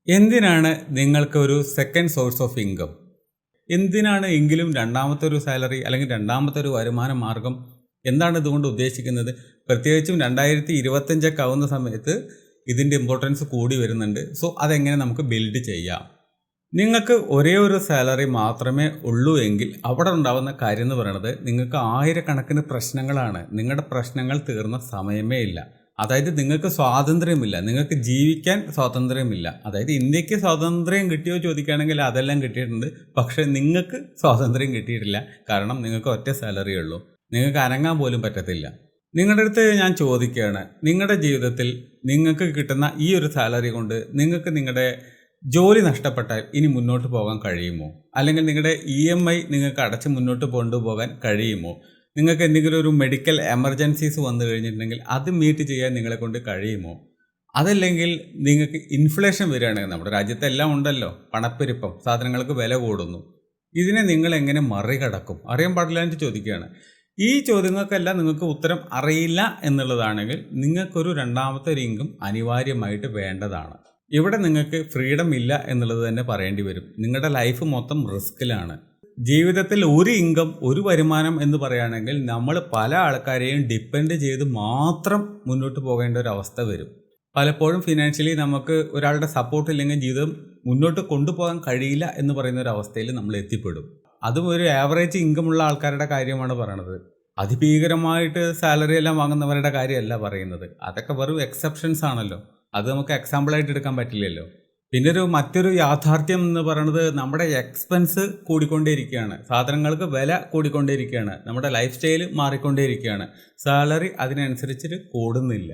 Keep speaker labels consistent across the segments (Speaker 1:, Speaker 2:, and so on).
Speaker 1: എന്തിനാണ് നിങ്ങൾക്ക് ഒരു സെക്കൻഡ് സോഴ്സ് ഓഫ് ഇൻകം? എന്തിനാണ് എങ്കിലും രണ്ടാമത്തെ ഒരു സാലറി അല്ലെങ്കിൽ രണ്ടാമത്തെ ഒരു വരുമാന മാർഗം? എന്താണ് ഇതുകൊണ്ട് ഉദ്ദേശിക്കുന്നത്? പ്രത്യേകിച്ചും 2025 ആവുന്ന സമയത്ത് ഇതിൻ്റെ ഇമ്പോർട്ടൻസ് കൂടി വരുന്നുണ്ട്. സോ അതെങ്ങനെ നമുക്ക് ബിൽഡ് ചെയ്യാം? നിങ്ങൾക്ക് ഒരേ ഒരു സാലറി മാത്രമേ ഉള്ളൂ എങ്കിൽ അവിടെ ഉണ്ടാകുന്ന കാര്യം എന്ന് പറയുന്നത് നിങ്ങൾക്ക് ആയിരക്കണക്കിന് പ്രശ്നങ്ങളാണ്. നിങ്ങളുടെ പ്രശ്നങ്ങൾ തീർന്ന സമയമേ ഇല്ല. അതായത് നിങ്ങൾക്ക് സ്വാതന്ത്ര്യമില്ല, നിങ്ങൾക്ക് ജീവിക്കാൻ സ്വാതന്ത്ര്യമില്ല. അതായത് ഇന്ത്യക്ക് സ്വാതന്ത്ര്യം കിട്ടിയോ ചോദിക്കുകയാണെങ്കിൽ അതെല്ലാം കിട്ടിയിട്ടുണ്ട്. പക്ഷേ നിങ്ങൾക്ക് സ്വാതന്ത്ര്യം കിട്ടിയിട്ടില്ല. കാരണം നിങ്ങൾക്ക് ഒറ്റ സാലറി ഉള്ളൂ. നിങ്ങൾക്ക് അനങ്ങാൻ പോലും പറ്റത്തില്ല. നിങ്ങളുടെ അടുത്ത് ഞാൻ ചോദിക്കുകയാണ്, നിങ്ങളുടെ ജീവിതത്തിൽ നിങ്ങൾക്ക് കിട്ടുന്ന ഈ ഒരു സാലറി കൊണ്ട് നിങ്ങൾക്ക് നിങ്ങളുടെ ജോലി നഷ്ടപ്പെട്ടാൽ ഇനി മുന്നോട്ട് പോകാൻ കഴിയുമോ? അല്ലെങ്കിൽ നിങ്ങളുടെ EMI നിങ്ങൾക്ക് അടച്ച് മുന്നോട്ട് കൊണ്ടുപോകാൻ കഴിയുമോ? നിങ്ങൾക്ക് എന്തെങ്കിലും ഒരു മെഡിക്കൽ എമർജൻസീസ് വന്നു കഴിഞ്ഞിട്ടുണ്ടെങ്കിൽ അത് മീറ്റ് ചെയ്യാൻ നിങ്ങളെ കൊണ്ട് കഴിയുമോ? അതല്ലെങ്കിൽ നിങ്ങൾക്ക് ഇൻഫ്ലേഷൻ വരികയാണെങ്കിൽ, നമ്മുടെ രാജ്യത്തെല്ലാം ഉണ്ടല്ലോ പണപ്പെരുപ്പം, സാധനങ്ങൾക്ക് വില കൂടുന്നു. ഇതിനെ നിങ്ങൾ എങ്ങനെ മറികടക്കും? അറിയാൻ പാടില്ല എന്ന് ചോദിക്കുകയാണ്. ഈ ചോദ്യങ്ങൾക്കെല്ലാം നിങ്ങൾക്ക് ഉത്തരം അറിയില്ല എന്നുള്ളതാണെങ്കിൽ നിങ്ങൾക്കൊരു രണ്ടാമത്തെ ഒരു ഇൻകം അനിവാര്യമായിട്ട് വേണ്ടതാണ്. ഇവിടെ നിങ്ങൾക്ക് ഫ്രീഡം ഇല്ല എന്നുള്ളത് തന്നെ പറയേണ്ടി വരും. നിങ്ങളുടെ ലൈഫ് മൊത്തം റിസ്കിലാണ്. ജീവിതത്തിൽ ഒരു ഇൻകം, ഒരു വരുമാനം എന്ന് പറയുകയാണെങ്കിൽ നമ്മൾ പല ആൾക്കാരെയും ഡിപ്പെൻഡ് ചെയ്ത് മാത്രം മുന്നോട്ട് പോകേണ്ട ഒരു അവസ്ഥ വരും. പലപ്പോഴും ഫിനാൻഷ്യലി നമുക്ക് ഒരാളുടെ സപ്പോർട്ട് ഇല്ലെങ്കിൽ ജീവിതം മുന്നോട്ട് കൊണ്ടുപോകാൻ കഴിയില്ല എന്ന് പറയുന്ന ഒരു അവസ്ഥയിൽ നമ്മൾ എത്തിപ്പെടും. അതും ഒരു ആവറേജ് ഇൻകം ഉള്ള ആൾക്കാരുടെ കാര്യമാണ് പറയണത്. അതിഭീകരമായിട്ട് സാലറി എല്ലാം വാങ്ങുന്നവരുടെ കാര്യമല്ല പറയുന്നത്. അതൊക്കെ വെറും എക്സെപ്ഷൻസ് ആണല്ലോ. അത് നമുക്ക് എക്സാമ്പിളായിട്ട് എടുക്കാൻ പറ്റില്ലല്ലോ. പിന്നെ മറ്റൊരു യാഥാർത്ഥ്യം എന്ന് പറയുന്നത് നമ്മുടെ എക്സ്പെൻസ് കൂടിക്കൊണ്ടേയിരിക്കുകയാണ്. സാധനങ്ങൾക്ക് വില കൂടിക്കൊണ്ടേയിരിക്കുകയാണ്. നമ്മുടെ ലൈഫ് സ്റ്റൈൽ മാറിക്കൊണ്ടേയിരിക്കുകയാണ്. സാലറി അതിനനുസരിച്ചിട്ട് കൂടുന്നില്ല.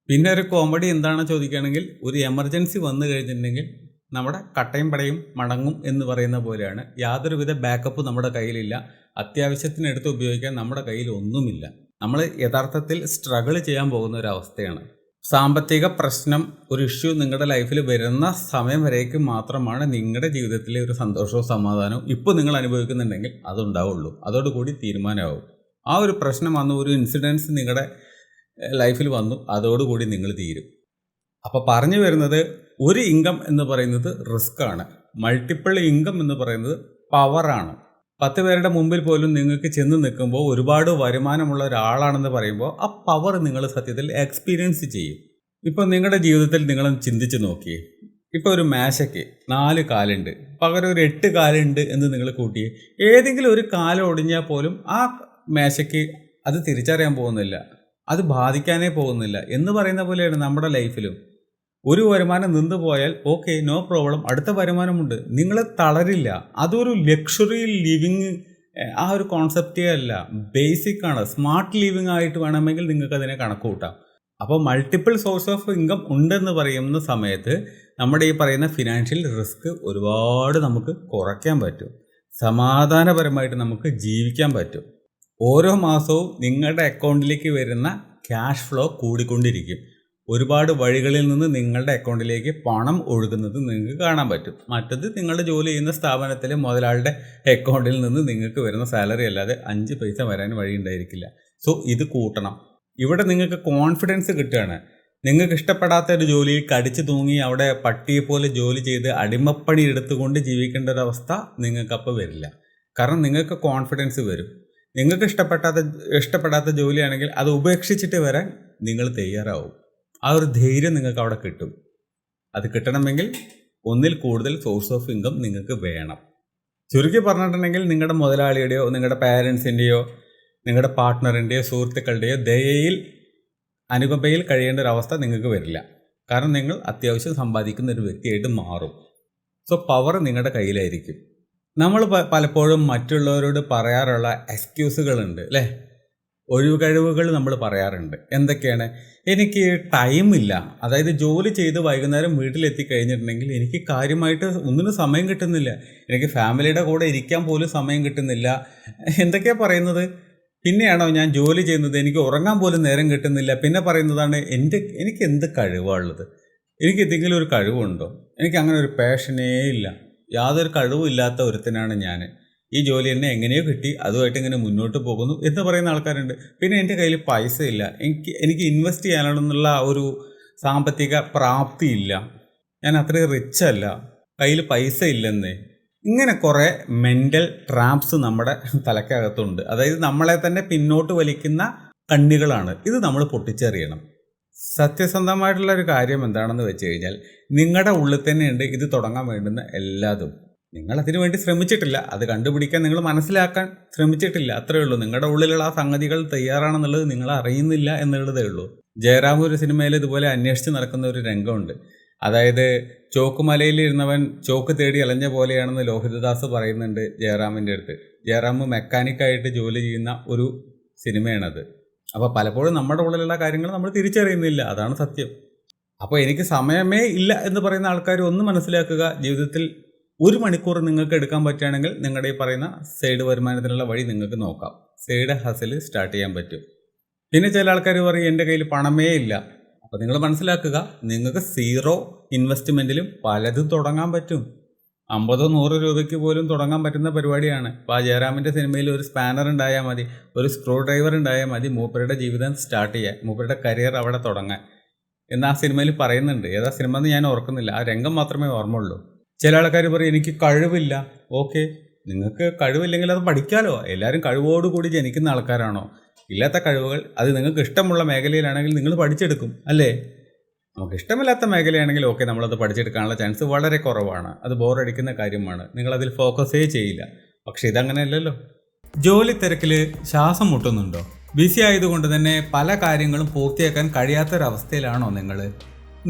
Speaker 1: പിന്നെ ഒരു കോമഡി എന്താണെന്ന് ചോദിക്കുകയാണെങ്കിൽ, ഒരു എമർജൻസി വന്നു കഴിഞ്ഞിട്ടുണ്ടെങ്കിൽ നമ്മുടെ കട്ടയും പടയും മടങ്ങും എന്ന് പറയുന്ന പോലെയാണ്. യാതൊരുവിധ ബാക്കപ്പ് നമ്മുടെ കയ്യിലില്ല. അത്യാവശ്യത്തിനെടുത്ത് ഉപയോഗിക്കാൻ നമ്മുടെ കയ്യിൽ ഒന്നുമില്ല. നമ്മൾ യഥാർത്ഥത്തിൽ സ്ട്രഗിൾ ചെയ്യാൻ പോകുന്ന ഒരു അവസ്ഥയാണ്. സാമ്പത്തിക പ്രശ്നം, ഒരു ഇഷ്യൂ നിങ്ങളുടെ ലൈഫിൽ വരുന്ന സമയം വരേക്കും മാത്രമാണ് നിങ്ങളുടെ ജീവിതത്തിലെ ഒരു സന്തോഷവും സമാധാനവും ഇപ്പോൾ നിങ്ങൾ അനുഭവിക്കുന്നുണ്ടെങ്കിൽ അതുണ്ടാവുള്ളൂ. അതോടുകൂടി തീരുമാനമാവും. ആ ഒരു പ്രശ്നം വന്നു, ഒരു ഇൻസിഡൻസ് നിങ്ങളുടെ ലൈഫിൽ വന്നു, അതോടുകൂടി നിങ്ങൾ തീരും. അപ്പോൾ പറഞ്ഞു വരുന്നത്, ഒരു ഇൻകം എന്ന് പറയുന്നത് റിസ്ക്കാണ്. മൾട്ടിപ്പിൾ ഇൻകം എന്ന് പറയുന്നത് പവറാണ്. 10 പേരുടെ മുമ്പിൽ പോലും നിങ്ങൾക്ക് ചെന്ന് നിൽക്കുമ്പോൾ ഒരുപാട് വരുമാനമുള്ള ഒരാളാണെന്ന് പറയുമ്പോൾ ആ പവർ നിങ്ങൾ സത്യത്തിൽ എക്സ്പീരിയൻസ് ചെയ്യും. ഇപ്പോൾ നിങ്ങളുടെ ജീവിതത്തിൽ നിങ്ങൾ ചിന്തിച്ച് നോക്കിയേ. ഇപ്പോൾ ഒരു മേശയ്ക്ക് 4 കാലുണ്ട്, പകരം ഒരു 8 കാലുണ്ട് എന്ന് നിങ്ങൾ കൂട്ടിയേ. ഏതെങ്കിലും ഒരു കാല് ഒടിഞ്ഞാൽ പോലും ആ മേശയ്ക്ക് അത് തിരിച്ചറിയാൻ പോകുന്നില്ല, അത് ബാധിക്കാനേ പോകുന്നില്ല എന്ന് പറയുന്ന പോലെയാണ് നമ്മുടെ ലൈഫിലും. ഒരു വരുമാനം നിന്ന് പോയാൽ ഓക്കെ, നോ പ്രോബ്ലം, അടുത്ത വരുമാനമുണ്ട്. നിങ്ങൾ തളരില്ല. അതൊരു ലക്ഷറി ലിവിങ്, ആ ഒരു കോൺസെപ്റ്റേ അല്ല, ബേസിക് ആണ്. സ്മാർട്ട് ലിവിങ് ആയിട്ട് വേണമെങ്കിൽ നിങ്ങൾക്ക് അതിനെ കണക്ക് കൂട്ടാം. അപ്പോൾ മൾട്ടിപ്പിൾ സോഴ്സ് ഓഫ് ഇൻകം ഉണ്ടെന്ന് പറയുന്ന സമയത്ത് നമ്മുടെ ഈ പറയുന്ന ഫിനാൻഷ്യൽ റിസ്ക് ഒരുപാട് നമുക്ക് കുറയ്ക്കാൻ പറ്റും. സമാധാനപരമായിട്ട് നമുക്ക് ജീവിക്കാൻ പറ്റും. ഓരോ മാസവും നിങ്ങളുടെ അക്കൗണ്ടിലേക്ക് വരുന്ന ക്യാഷ് ഫ്ലോ കൂടിക്കൊണ്ടിരിക്കും. ഒരുപാട് വഴികളിൽ നിന്ന് നിങ്ങളുടെ അക്കൗണ്ടിലേക്ക് പണം ഒഴുകുന്നത് നിങ്ങൾക്ക് കാണാൻ പറ്റും. മറ്റത് നിങ്ങളുടെ ജോലി ചെയ്യുന്ന സ്ഥാപനത്തിലെ മുതലാളുടെ അക്കൗണ്ടിൽ നിന്ന് നിങ്ങൾക്ക് വരുന്ന സാലറി അല്ലാതെ 5 പൈസ വരാൻ വഴിയുണ്ടായിരിക്കില്ല. സോ ഇത് കൂട്ടണം. ഇവിടെ നിങ്ങൾക്ക് കോൺഫിഡൻസ് കിട്ടുകയാണ്. നിങ്ങൾക്ക് ഇഷ്ടപ്പെടാത്ത ഒരു ജോലിയിൽ കടിച്ചു തൂങ്ങി അവിടെ പട്ടിയെപ്പോലെ ജോലി ചെയ്ത് അടിമപ്പണി എടുത്തുകൊണ്ട് ജീവിക്കേണ്ട ഒരവസ്ഥ നിങ്ങൾക്കപ്പോൾ വരില്ല. കാരണം നിങ്ങൾക്ക് കോൺഫിഡൻസ് വരും. നിങ്ങൾക്ക് ഇഷ്ടപ്പെടാത്ത ജോലിയാണെങ്കിൽ അത് ഉപേക്ഷിച്ചിട്ട് വരാൻ നിങ്ങൾ തയ്യാറാവും. ആ ഒരു ധൈര്യം നിങ്ങൾക്ക് അവിടെ കിട്ടും. അത് കിട്ടണമെങ്കിൽ ഒന്നിൽ കൂടുതൽ സോഴ്സ് ഓഫ് ഇൻകം നിങ്ങൾക്ക് വേണം. ചുരുക്കി പറഞ്ഞിട്ടുണ്ടെങ്കിൽ നിങ്ങളുടെ മുതലാളിയുടെയോ നിങ്ങളുടെ പാരൻസിൻ്റെയോ നിങ്ങളുടെ പാർട്ട്ണറിൻ്റെയോ സുഹൃത്തുക്കളുടെയോ ദയയിൽ, അനുകമ്പയിൽ കഴിയേണ്ട ഒരവസ്ഥ നിങ്ങൾക്ക് വരില്ല. കാരണം നിങ്ങൾ അത്യാവശ്യം സമ്പാദിക്കുന്ന ഒരു വ്യക്തിയായിട്ട് മാറും. സോ പവർ നിങ്ങളുടെ കയ്യിലായിരിക്കും. നമ്മൾ പലപ്പോഴും മറ്റുള്ളവരോട് പറയാറുള്ള എക്സ്ക്യൂസുകളുണ്ട് അല്ലേ? ഒഴിവുകഴിവുകൾ നമ്മൾ പറയാറുണ്ട്. എന്തൊക്കെയാണ്? എനിക്ക് ടൈമില്ല. അതായത് ജോലി ചെയ്ത് വൈകുന്നേരം വീട്ടിലെത്തി കഴിഞ്ഞിട്ടുണ്ടെങ്കിൽ എനിക്ക് കാര്യമായിട്ട് ഒന്നിനും സമയം കിട്ടുന്നില്ല. എനിക്ക് ഫാമിലിയുടെ കൂടെ ഇരിക്കാൻ പോലും സമയം കിട്ടുന്നില്ല. എന്തൊക്കെയാണ് പറയുന്നത്? പിന്നെയാണോ ഞാൻ ജോലി ചെയ്യുന്നത്, എനിക്ക് ഉറങ്ങാൻ പോലും നേരം കിട്ടുന്നില്ല. പിന്നെ പറയുന്നതാണ് എനിക്ക് എന്ത് കഴിവാണുള്ളത്, എനിക്ക് എന്തെങ്കിലും ഒരു കഴിവുണ്ടോ? എനിക്ക് അങ്ങനെ ഒരു പാഷനേ ഇല്ല, യാതൊരു കഴിവും ഇല്ലാത്ത ഒരുത്തനാണ് ഞാൻ. ഈ ജോലി എന്നെ എങ്ങനെയോ കിട്ടി, അതുമായിട്ട് ഇങ്ങനെ മുന്നോട്ട് പോകുന്നു എന്ന് പറയുന്ന ആൾക്കാരുണ്ട്. പിന്നെ എൻ്റെ കയ്യിൽ പൈസ ഇല്ല, എനിക്ക് ഇൻവെസ്റ്റ് ചെയ്യാനുള്ള ഒരു സാമ്പത്തിക പ്രാപ്തി ഇല്ല. ഞാൻ അത്രയും റിച്ച് അല്ല, കയ്യിൽ പൈസ ഇല്ലെന്ന്. ഇങ്ങനെ കുറേ മെൻ്റൽ ട്രാപ്സ് നമ്മുടെ തലക്കകത്തുണ്ട്. അതായത് നമ്മളെ തന്നെ പിന്നോട്ട് വലിക്കുന്ന കണ്ണികളാണ്. ഇത് നമ്മൾ പൊട്ടിച്ചെറിയണം. സത്യസന്ധമായിട്ടുള്ള ഒരു കാര്യം എന്താണെന്ന് വെച്ച് കഴിഞ്ഞാൽ, നിങ്ങളുടെ ഉള്ളിൽ തന്നെയുണ്ട് ഇത് തുടങ്ങാൻ വേണ്ടുന്ന എല്ലാതും. നിങ്ങളതിനു വേണ്ടി ശ്രമിച്ചിട്ടില്ല, അത് കണ്ടുപിടിക്കാൻ നിങ്ങൾ മനസ്സിലാക്കാൻ ശ്രമിച്ചിട്ടില്ല, അത്രയേ ഉള്ളൂ. നിങ്ങളുടെ ഉള്ളിലുള്ള ആ സംഗതികൾ തയ്യാറാണെന്നുള്ളത് നിങ്ങൾ അറിയുന്നില്ല എന്നുള്ളതേ ഉള്ളൂ. ജയറാം ഒരു സിനിമയിൽ ഇതുപോലെ അന്വേഷിച്ച് നടക്കുന്ന ഒരു രംഗമുണ്ട്. അതായത് ചോക്കുമലയിൽ ഇരുന്നവൻ ചോക്ക് തേടി അലഞ്ഞ പോലെയാണെന്ന് ലോഹിതദാസ് പറയുന്നുണ്ട് ജയറാമിൻ്റെ അടുത്ത്. ജയറാം മെക്കാനിക്കായിട്ട് ജോലി ചെയ്യുന്ന ഒരു സിനിമയാണത്. അപ്പോൾ പലപ്പോഴും നമ്മുടെ ഉള്ളിലുള്ള കാര്യങ്ങൾ നമ്മൾ തിരിച്ചറിയുന്നില്ല, അതാണ് സത്യം. അപ്പോൾ എനിക്ക് സമയമേ ഇല്ല എന്ന് പറയുന്ന ആൾക്കാർ ഒന്ന് മനസ്സിലാക്കുക, ജീവിതത്തിൽ 1 മണിക്കൂർ നിങ്ങൾക്ക് എടുക്കാൻ പറ്റുകയാണെങ്കിൽ നിങ്ങളുടെ ഈ പറയുന്ന സൈഡ് വരുമാനത്തിനുള്ള വഴി നിങ്ങൾക്ക് നോക്കാം. സൈഡ് ഹസിൽ സ്റ്റാർട്ട് ചെയ്യാൻ പറ്റും. പിന്നെ ചില ആൾക്കാർ പറയും എൻ്റെ കയ്യിൽ പണമേ ഇല്ല. അപ്പോൾ നിങ്ങൾ മനസ്സിലാക്കുക, നിങ്ങൾക്ക് 0 ഇൻവെസ്റ്റ്മെൻറ്റിലും പലതും തുടങ്ങാൻ പറ്റും. 50-100 രൂപയ്ക്ക് പോലും തുടങ്ങാൻ പറ്റുന്ന പരിപാടിയാണ്. അപ്പോൾ ആ ജയറാമിൻ്റെ സിനിമയിൽ ഒരു സ്പാനർ ഉണ്ടായാൽ മതി, ഒരു സ്ക്രൂ ഡ്രൈവർ ഉണ്ടായാൽ മതി, മൂപ്പരുടെ ജീവിതം സ്റ്റാർട്ട് ചെയ്യാൻ, മൂപ്പരുടെ കരിയർ അവിടെ തുടങ്ങാൻ എന്ന് ആ സിനിമയിൽ പറയുന്നുണ്ട്. ഏതാ സിനിമ എന്ന് ഞാൻ ഓർക്കുന്നില്ല, ആ രംഗം മാത്രമേ ഓർമ്മയുള്ളൂ. ചില ആൾക്കാർ പറയും എനിക്ക് കഴിവില്ല. ഓക്കെ, നിങ്ങൾക്ക് കഴിവില്ലെങ്കിൽ അത് പഠിക്കാമല്ലോ. എല്ലാവരും കഴിവോടുകൂടി ജനിക്കുന്ന ആൾക്കാരാണോ? ഇല്ലാത്ത കഴിവുകൾ അത് നിങ്ങൾക്ക് ഇഷ്ടമുള്ള മേഖലയിലാണെങ്കിൽ നിങ്ങൾ പഠിച്ചെടുക്കും, അല്ലേ? നമുക്ക് ഇഷ്ടമില്ലാത്ത മേഖലയാണെങ്കിൽ ഓക്കെ, നമ്മളത് പഠിച്ചെടുക്കാനുള്ള ചാൻസ് വളരെ കുറവാണ്. അത് ബോറടിക്കുന്ന കാര്യമാണ്, നിങ്ങളതിൽ ഫോക്കസേ ചെയ്യില്ല. പക്ഷേ ഇതങ്ങനെയല്ലല്ലോ. ജോലി തിരക്കിൽ ശ്വാസം മുട്ടുന്നുണ്ടോ? ബിസി ആയതുകൊണ്ട് തന്നെ പല കാര്യങ്ങളും പൂർത്തിയാക്കാൻ കഴിയാത്തൊരവസ്ഥയിലാണോ നിങ്ങൾ?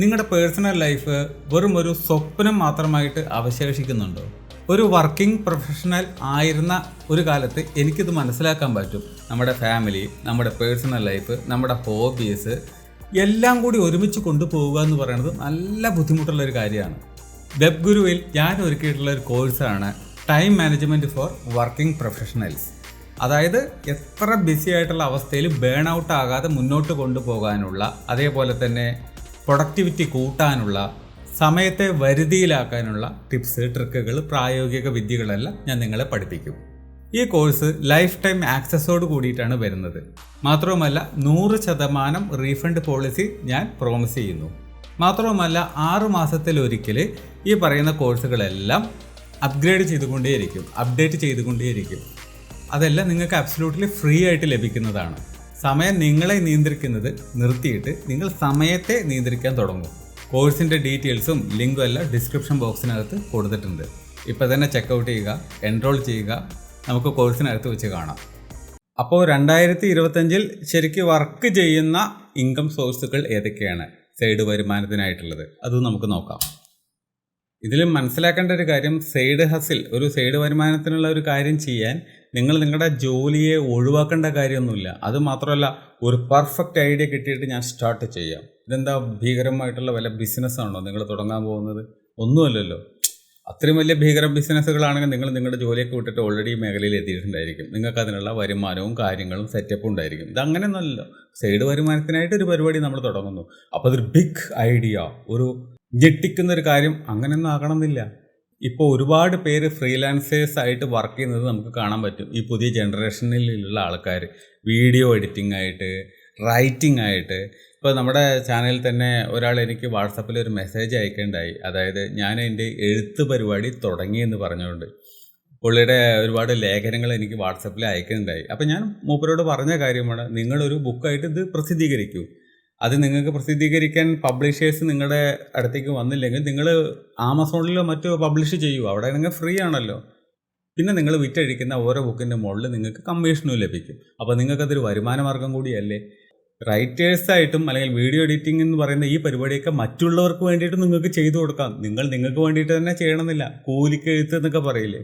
Speaker 1: നിങ്ങളുടെ പേഴ്സണൽ ലൈഫ് വെറും ഒരു സ്വപ്നം മാത്രമായിട്ട് അവശേഷിക്കുന്നുണ്ടോ? ഒരു വർക്കിംഗ് പ്രൊഫഷണൽ ആയിരുന്ന ഒരു കാലത്ത് എനിക്കിത് മനസ്സിലാക്കാൻ പറ്റും. നമ്മുടെ ഫാമിലി, നമ്മുടെ പേഴ്സണൽ ലൈഫ്, നമ്മുടെ ഹോബീസ് എല്ലാം കൂടി ഒരുമിച്ച് കൊണ്ടുപോവുക എന്ന് പറയുന്നത് നല്ല ബുദ്ധിമുട്ടുള്ളൊരു കാര്യമാണ്. വെബ് ഗുരുവിൽ ഞാൻ ഒരുക്കിയിട്ടുള്ള ഒരു കോഴ്സാണ് time management four working professionals. അതായത് എത്ര ബിസി ആയിട്ടുള്ള അവസ്ഥയിൽ ബേൺ ഔട്ട് ആകാതെ മുന്നോട്ട് കൊണ്ടുപോകാനുള്ള, അതേപോലെ തന്നെ പ്രൊഡക്ടിവിറ്റി കൂട്ടാനുള്ള, സമയത്തെ വരുതിയിലാക്കാനുള്ള ടിപ്സ്, ട്രിക്കുകൾ, പ്രായോഗിക വിദ്യകളെല്ലാം ഞാൻ നിങ്ങളെ പഠിപ്പിക്കും. ഈ കോഴ്സ് ലൈഫ് ടൈം ആക്സസോട് കൂടിയിട്ടാണ് വരുന്നത്. മാത്രവുമല്ല 100% റീഫണ്ട് പോളിസി ഞാൻ പ്രോമിസ് ചെയ്യുന്നു. മാത്രവുമല്ല 6 മാസത്തിലൊരിക്കൽ ഈ പറയുന്ന കോഴ്സുകളെല്ലാം അപ്ഗ്രേഡ് ചെയ്തുകൊണ്ടേയിരിക്കും, അപ്ഡേറ്റ് ചെയ്തുകൊണ്ടേയിരിക്കും. അതെല്ലാം നിങ്ങൾക്ക് അബ്സല്യൂട്ട്ലി ഫ്രീ ആയിട്ട് ലഭിക്കുന്നതാണ്. സമയം നിങ്ങളെ നിയന്ത്രിക്കുന്നത് നിർത്തിയിട്ട് നിങ്ങൾ സമയത്തെ നിയന്ത്രിക്കാൻ തുടങ്ങും. കോഴ്സിൻ്റെ ഡീറ്റെയിൽസും ലിങ്കും എല്ലാം ഡിസ്ക്രിപ്ഷൻ ബോക്സിനകത്ത് കൊടുത്തിട്ടുണ്ട്. ഇപ്പോൾ തന്നെ ചെക്കൗട്ട് ചെയ്യുക, എൻറോൾ ചെയ്യുക. നമുക്ക് കോഴ്സിനകത്ത് വെച്ച് കാണാം. അപ്പോൾ 2025 ശരിക്കും വർക്ക് ചെയ്യുന്ന ഇൻകം സോഴ്സുകൾ ഏതൊക്കെയാണ് സൈഡ് വരുമാനത്തിനായിട്ടുള്ളത്, അതും നമുക്ക് നോക്കാം. ഇതിൽ മനസ്സിലാക്കേണ്ട ഒരു കാര്യം, സൈഡ് ഹസിൽ, ഒരു സൈഡ് വരുമാനത്തിനുള്ള ഒരു കാര്യം ചെയ്യാൻ നിങ്ങൾ നിങ്ങളുടെ ജോലിയെ ഒഴിവാക്കേണ്ട കാര്യമൊന്നുമില്ല. അത് മാത്രമല്ല, ഒരു പെർഫെക്റ്റ് ഐഡിയ കിട്ടിയിട്ട് ഞാൻ സ്റ്റാർട്ട് ചെയ്യാം. ഇതെന്താ ഭീകരമായിട്ടുള്ള വല്ല ബിസിനസ്സാണോ നിങ്ങൾ തുടങ്ങാൻ പോകുന്നത്? ഒന്നുമല്ലല്ലോ. അത്രയും വലിയ ഭീകര ബിസിനസ്സുകളാണെങ്കിൽ നിങ്ങൾ നിങ്ങളുടെ ജോലിയൊക്കെ വിട്ടിട്ട് ഓൾറെഡി ഈ മേഖലയിൽ എത്തിയിട്ടുണ്ടായിരിക്കും. നിങ്ങൾക്ക് അതിനുള്ള വരുമാനവും കാര്യങ്ങളും സെറ്റപ്പും ഉണ്ടായിരിക്കും. ഇതങ്ങനെയൊന്നുമല്ലോ. സൈഡ് വരുമാനത്തിനായിട്ട് ഒരു പരിപാടി നമ്മൾ തുടങ്ങുന്നു, അപ്പോൾ അതൊരു ബിഗ് ഐഡിയ, ഒരു ഞെട്ടിക്കുന്നൊരു കാര്യം അങ്ങനെയൊന്നും ആകണമെന്നില്ല. ഇപ്പോൾ ഒരുപാട് പേര് ഫ്രീലാൻസേഴ്സ് ആയിട്ട് വർക്ക് ചെയ്യുന്നത് നമുക്ക് കാണാൻ പറ്റും. ഈ പുതിയ ജനറേഷനിലുള്ള ആൾക്കാർ വീഡിയോ എഡിറ്റിംഗ് ആയിട്ട്, റൈറ്റിംഗ് ആയിട്ട്. ഇപ്പോൾ നമ്മുടെ ചാനലിൽ തന്നെ ഒരാൾ എനിക്ക് വാട്സപ്പിൽ ഒരു മെസ്സേജ് അയക്കേണ്ടായി. അതായത് ഞാൻ എൻ്റെ എഴുത്ത് പരിപാടി തുടങ്ങിയെന്ന് പറഞ്ഞുകൊണ്ട് പുള്ളിയുടെ ഒരുപാട് ലേഖനങ്ങൾ എനിക്ക് വാട്സപ്പിൽ അയക്കുന്നുണ്ടായി. അപ്പോൾ ഞാൻ മൂപ്പരോട് പറഞ്ഞ കാര്യമാണ്, നിങ്ങളൊരു ബുക്കായിട്ട് ഇത് പ്രസിദ്ധീകരിക്കൂ. അത് നിങ്ങൾക്ക് പ്രസിദ്ധീകരിക്കാൻ പബ്ലിഷേഴ്സ് നിങ്ങളുടെ അടുത്തേക്ക് വന്നില്ലെങ്കിൽ നിങ്ങൾ ആമസോണിലോ മറ്റോ പബ്ലിഷ് ചെയ്യൂ. അവിടെ നിങ്ങൾ ഫ്രീ ആണല്ലോ. പിന്നെ നിങ്ങൾ വിറ്റഴിക്കുന്ന ഓരോ ബുക്കിൻ്റെ മുകളിൽ നിങ്ങൾക്ക് കമ്മീഷനും ലഭിക്കും. അപ്പോൾ നിങ്ങൾക്കതൊരു വരുമാന മാർഗം കൂടിയല്ലേ. റൈറ്റേഴ്സായിട്ടും അല്ലെങ്കിൽ വീഡിയോ എഡിറ്റിംഗ് എന്ന് പറയുന്ന ഈ പരിപാടിയൊക്കെ മറ്റുള്ളവർക്ക് വേണ്ടിയിട്ട് നിങ്ങൾക്ക് ചെയ്തു കൊടുക്കാം. നിങ്ങൾക്ക് വേണ്ടിയിട്ട് തന്നെ ചെയ്യണമെന്നില്ല. കൂലിക്ക് എഴുത്ത് എന്നൊക്കെ പറയില്ലേ,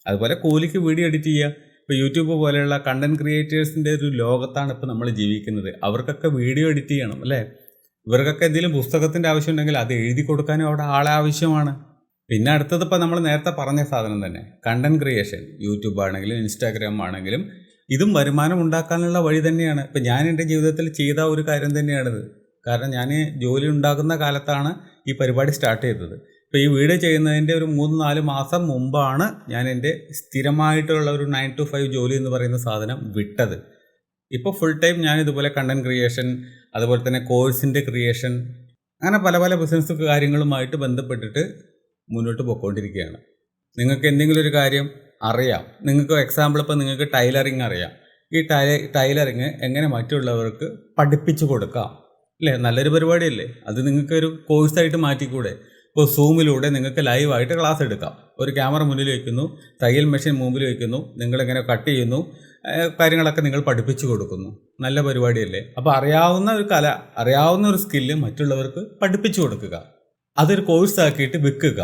Speaker 1: അതുപോലെ കൂലിക്ക് വീഡിയോ എഡിറ്റ് ചെയ്യുക. ഇപ്പോൾ യൂട്യൂബ് പോലെയുള്ള കണ്ടന്റ് ക്രിയേറ്റേഴ്സിൻ്റെ ഒരു ലോകത്താണ് ഇപ്പോൾ നമ്മൾ ജീവിക്കുന്നത്. അവർക്കൊക്കെ വീഡിയോ എഡിറ്റ് ചെയ്യണം, അല്ലേ? ഇവർക്കൊക്കെ എന്തെങ്കിലും പുസ്തകത്തിൻ്റെ ആവശ്യമുണ്ടെങ്കിൽ അത് എഴുതി കൊടുക്കാനും അവിടെ ആളെ ആവശ്യമാണ്. പിന്നെ അടുത്തത് ഇപ്പോൾ നമ്മൾ നേരത്തെ പറഞ്ഞ സാധനം തന്നെ, കണ്ടന്റ് ക്രിയേഷൻ. യൂട്യൂബ് ആണെങ്കിലും ഇൻസ്റ്റാഗ്രാം ആണെങ്കിലും ഇതും വരുമാനം ഉണ്ടാക്കാനുള്ള വഴി തന്നെയാണ്. ഇപ്പം ഞാൻ എൻ്റെ ജീവിതത്തിൽ ചെയ്ത ഒരു കാര്യം തന്നെയാണിത്. കാരണം ഞാൻ ജോലി ഉണ്ടാകുന്ന കാലത്താണ് ഈ പരിപാടി സ്റ്റാർട്ട് ചെയ്തത്. ഇപ്പോൾ ഈ വീഡിയോ ചെയ്യുന്നതിൻ്റെ ഒരു 3-4 മാസം മുമ്പാണ് ഞാൻ എൻ്റെ സ്ഥിരമായിട്ടുള്ള ഒരു 9 to 5 ജോലി എന്ന് പറയുന്ന സാധനം വിട്ടത്. ഇപ്പോൾ ഫുൾ ടൈം ഞാൻ ഇതുപോലെ കണ്ടന്റ് ക്രിയേഷൻ, അതുപോലെ തന്നെ കോഴ്സിൻ്റെ ക്രിയേഷൻ, അങ്ങനെ പല പല ബിസിനസ് കാര്യങ്ങളുമായിട്ട് ബന്ധപ്പെട്ടിട്ട് മുന്നോട്ട് പോയിക്കൊണ്ടിരിക്കുകയാണ്. നിങ്ങൾക്ക് എന്തെങ്കിലും ഒരു കാര്യം അറിയാം, നിങ്ങൾക്ക് എക്സാമ്പിൾ ഇപ്പോൾ നിങ്ങൾക്ക് ടൈലറിങ് അറിയാം, ഈ ടൈലറിങ് എങ്ങനെ മറ്റുള്ളവർക്ക് പഠിപ്പിച്ചു കൊടുക്കാം അല്ലേ, നല്ലൊരു പരിപാടിയല്ലേ. അത് നിങ്ങൾക്കൊരു കോഴ്സായിട്ട് മാറ്റിക്കൂടെ? ഇപ്പോൾ സൂമിലൂടെ നിങ്ങൾക്ക് ലൈവായിട്ട് ക്ലാസ് എടുക്കാം. ഒരു ക്യാമറ മുന്നിൽ വയ്ക്കുന്നു, തയ്യൽ മെഷീൻ മുമ്പിൽ വയ്ക്കുന്നു, നിങ്ങളെങ്ങനെ കട്ട് ചെയ്യുന്നു, കാര്യങ്ങളൊക്കെ നിങ്ങൾ പഠിപ്പിച്ചു കൊടുക്കുന്നു. നല്ല പരിപാടിയല്ലേ. അപ്പോൾ അറിയാവുന്ന ഒരു കല, അറിയാവുന്ന ഒരു സ്കില്ല് മറ്റുള്ളവർക്ക് പഠിപ്പിച്ചു കൊടുക്കുക, അതൊരു കോഴ്സാക്കിയിട്ട് വിൽക്കുക.